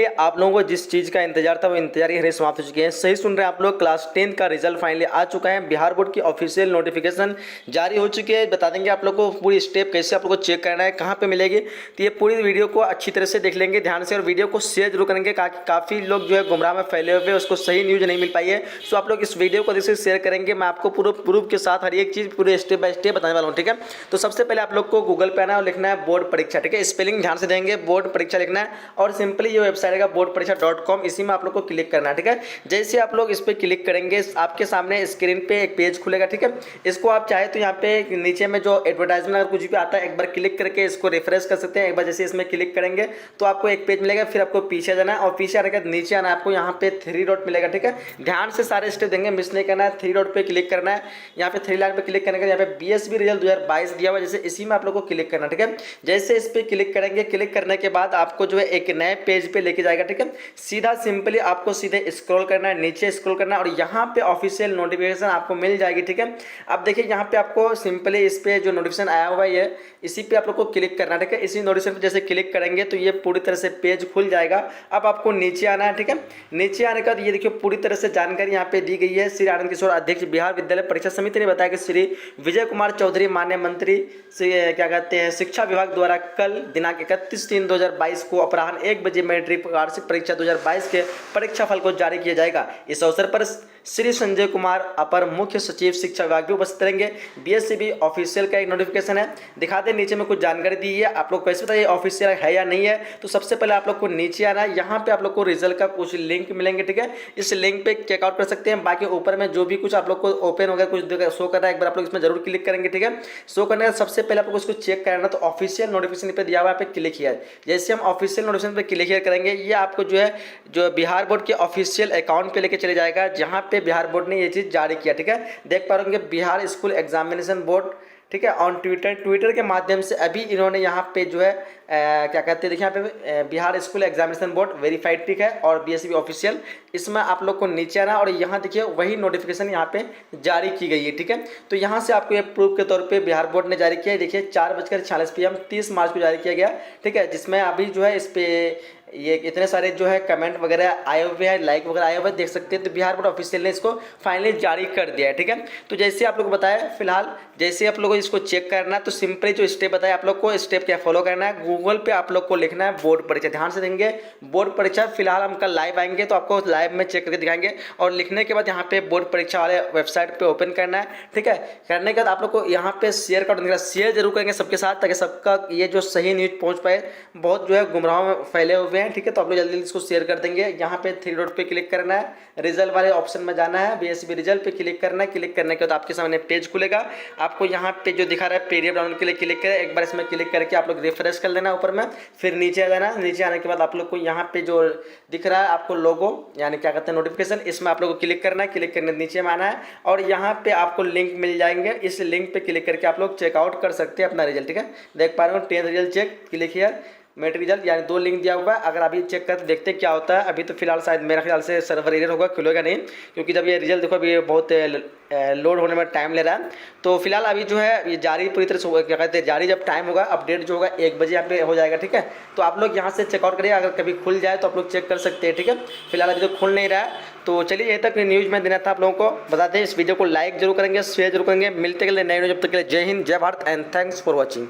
आप लोगों को जिस चीज़ का इंतजार था वो इंतजार ही समाप्त हो चुके हैं। सही सुन रहे हैं आप लोग, क्लास 10 का रिजल्ट फाइनली आ चुका है। बिहार बोर्ड की ऑफिशियल नोटिफिकेशन जारी हो चुकी है। बता देंगे आप लोग को पूरी स्टेप कैसे आप लोग को चेक करना है, कहाँ पे मिलेगी। तो ये पूरी वीडियो को अच्छी तरह से देख लेंगे ध्यान से, और वीडियो को शेयर जरूर करेंगे। काफ़ी लोग जो है गुमराह में फैले हुए, उसको सही न्यूज़ नहीं मिल पाई है। सो आप लोग इस वीडियो को जैसे शेयर करेंगे, मैं आपको पूरे प्रूफ के साथ हर एक चीज़ पूरे स्टेप बाय स्टेप बताने वाला हूँ, ठीक है। तो सबसे पहले आप लोग को गूगल पे आना है और लिखना है बोर्ड परीक्षा, ठीक है। स्पेलिंग ध्यान से देंगे, बोर्ड परीक्षा लिखना है, और सिंपली ये वेबसाइट है बोर्ड परीक्षा.com, इसी में आप लोग को क्लिक करना है, ठीक है। जैसे आप लोग इस पर क्लिक करेंगे, आपके सामने स्क्रीन पे एक पेज खुलेगा, ठीक है। इसको आप चाहे तो यहाँ पे नीचे में जो एडवर्टाइजमेंट अगर कुछ भी आता है, एक बार क्लिक करके इसको रिफ्रेश कर सकते हैं। एक बार जैसे इसमें क्लिक करेंगे तो आपको एक पेज मिलेगा, फिर आपको पीछे जाना है, और पीछे आने के बाद नीचे आना है, आपको यहाँ पे 3 डॉट मिलेगा, ठीक है। ध्यान से सारे स्टेप देंगे, मिस नहीं करना है। 3 डॉट पे क्लिक करना है, यहाँ पे 3 लाइन पे क्लिक करने के यहाँ पे बीएसबी रिजल्ट 2022 दिया हुआ है, जैसे इसी में आप लोग को क्लिक करना, ठीक है। जैसे इस पे क्लिक करेंगे, क्लिक करने के बाद आपको जो है एक नए पेज पे लेके जाएगा, ठीक है। सीधा सिंपली आपको सीधे स्क्रॉल करना है, नीचे स्क्रॉल करना है, और यहाँ पे ऑफिशियल नोटिफिकेशन आपको मिल जाएगी, ठीक है। अब देखिए यहाँ पे आपको सिंपली इस पे जो नोटिफिकेशन आया हुआ है इसी पे आप लोग को क्लिक करना है, ठीक है। इसी नोटिफिकेशन पे जैसे क्लिक करेंगे तो ये पूरी तरह से पेज खुल जाएगा। अब आपको नीचे आना है, ठीक है। नीचे आने के बाद ये देखिए पूरी तरह से जानकारी यहाँ पे दी गई है। श्री आनंद किशोर अध्यक्ष बिहार विद्यालय परीक्षा समिति ने बताया कि श्री विजय कुमार चौधरी माननीय मंत्री से क्या कहते हैं शिक्षा विभाग द्वारा कल दिनांक 31/3/2022 को अपराह्न 1 बजे मैट्रिक वार्षिक परीक्षा 2022 के परीक्षा फल को जारी किया जाएगा। इस अवसर पर श्री संजय कुमार अपर मुख्य सचिव शिक्षा विभाग भी उपस्थित रहेंगे। बीएससीबी ऑफिशियल का एक नोटिफिकेशन है, दिखाते नीचे में कुछ जानकारी दी है। आप लोग कैसे बताइए ऑफिशियल है या नहीं है। तो सबसे पहले आप लोग को नीचे आना है, यहाँ पे आप लोग को रिजल्ट का कुछ लिंक मिलेंगे, ठीक है। इस लिंक पे चेकआउट कर सकते हैं। बाकी ऊपर में जो भी कुछ आप लोग को ओपन वगैरह कुछ शो कर रहा है, एक बार आप लोग इसमें जरूर क्लिक करेंगे, ठीक है। शो करने का सबसे पहले आप लोग उसको चेक करना, तो ऑफिशियल नोटिफिकेशन पे दिया हुआ है, पे क्लिक किया है। जैसे हम ऑफिशियल नोटिफिकेशन पे क्लिक करेंगे, ये आपको जो है जो बिहार बोर्ड के ऑफिशियल अकाउंट पे लेके चले जाएगा, जहाँ पे बिहार बोर्ड ने ये चीज़ जारी किया, ठीक है। देख पा रहे होंगे बिहार स्कूल एग्जामिनेशन बोर्ड, ठीक है। ऑन ट्विटर के माध्यम से अभी इन्होंने यहाँ पे जो है क्या कहते हैं, देखिए यहाँ पे Bihar school examination board verified, ठीक है, और बीएससीबी ऑफिशियल। इसमें आप लोग को नीचे आना, और यहाँ देखिए वही नोटिफिकेशन यहाँ पे जारी की गई है, ठीक है। तो यहाँ से आपको ये प्रूफ के तौर पे बिहार बोर्ड ने जारी किया है। देखिए 4:46 PM 30 मार्च को जारी किया गया, ठीक है। जिसमें अभी जो है इस पे ये इतने सारे जो है कमेंट वगैरह आए हुए हैं, लाइक वगैरह आए हुए हैं, देख सकते हैं। तो बिहार बोर्ड ऑफिशियल ने इसको फाइनली जारी कर दिया है, ठीक है। तो जैसे आप लोग को बताया, फिलहाल जैसे आप लोग को इसको चेक करना है, तो सिंपली जो स्टेप बताया आप लोग को, स्टेप क्या फॉलो करना है। गूगल पे आप लोग को लिखना है बोर्ड परीक्षा, ध्यान से देंगे बोर्ड परीक्षा। फिलहाल हम कल लाइव आएंगे तो आपको लाइव में चेक करके दिखाएंगे, और लिखने के बाद यहाँ पे बोर्ड परीक्षा वाले वेबसाइट पे ओपन करना है, ठीक है। करने के बाद आप लोग को यहाँ पे शेयर का बटन, शेयर जरूर करेंगे सबके साथ, ताकि सबका ये जो सही न्यूज पहुँच पाए। बहुत जो है गुमराह में फैले हुए हैं, ठीक है। तो आप लोग जल्दी इसको शेयर कर देंगे। यहाँ पे 3 डॉट पे क्लिक करना है, रिजल्ट वाले ऑप्शन में जाना है, बीएससीबी रिजल्ट पे क्लिक करना है। क्लिक करने के बाद आपके सामने पेज खुलेगा। आपको यहाँ पे जो दिखा रहा है पीडीएफ डाउनलोड के लिए क्लिक करें, एक बार इसमें क्लिक करके आप लोग रिफ्रेश कर लेना ऊपर में, फिर नीचे आ जाना। नीचे आने के बाद आप लोग को यहाँ पे जो दिख रहा है आपको लोगो, यानी क्या कहते हैं नोटिफिकेशन, इसमें आप लोग को क्लिक करना है। क्लिक करने नीचे में आना है, और यहाँ पे आपको लिंक मिल जाएंगे। इस लिंक पे क्लिक करके आप लोग चेकआउट कर सकते हैं अपना रिजल्ट, ठीक है। देख पा रहे हो 10th result check, click here met result, यानी 2 लिंक दिया हुआ है। अगर अभी चेक करते देखते क्या होता है। अभी तो फिलहाल शायद मेरा ख्याल से सर्वर एरर होगा, खुलेगा नहीं, क्योंकि जब ये रिजल्ट देखो अभी ये बहुत लोड होने में टाइम ले रहा है। तो फिलहाल अभी जो है ये जारी पूरी तरह से क्या कहते हैं जारी, जब टाइम होगा अपडेट जो होगा 1 बजे यहाँ पे हो जाएगा, ठीक है। तो आप लोग यहाँ से चेकआउट करिए, अगर कभी खुल जाए तो आप लोग चेक कर सकते हैं, ठीक है। फिलहाल अभी तो खुल नहीं रहा है। तो चलिए यही तक न्यूज़ में देना था आप लोगों को। बताते हैं इस वीडियो को लाइक जरूर करेंगे, शेयर जरूर करेंगे। मिलते के लिए नए न्यूज़, जब तक के लिए जय हिंद, जय Bharat and thanks for watching.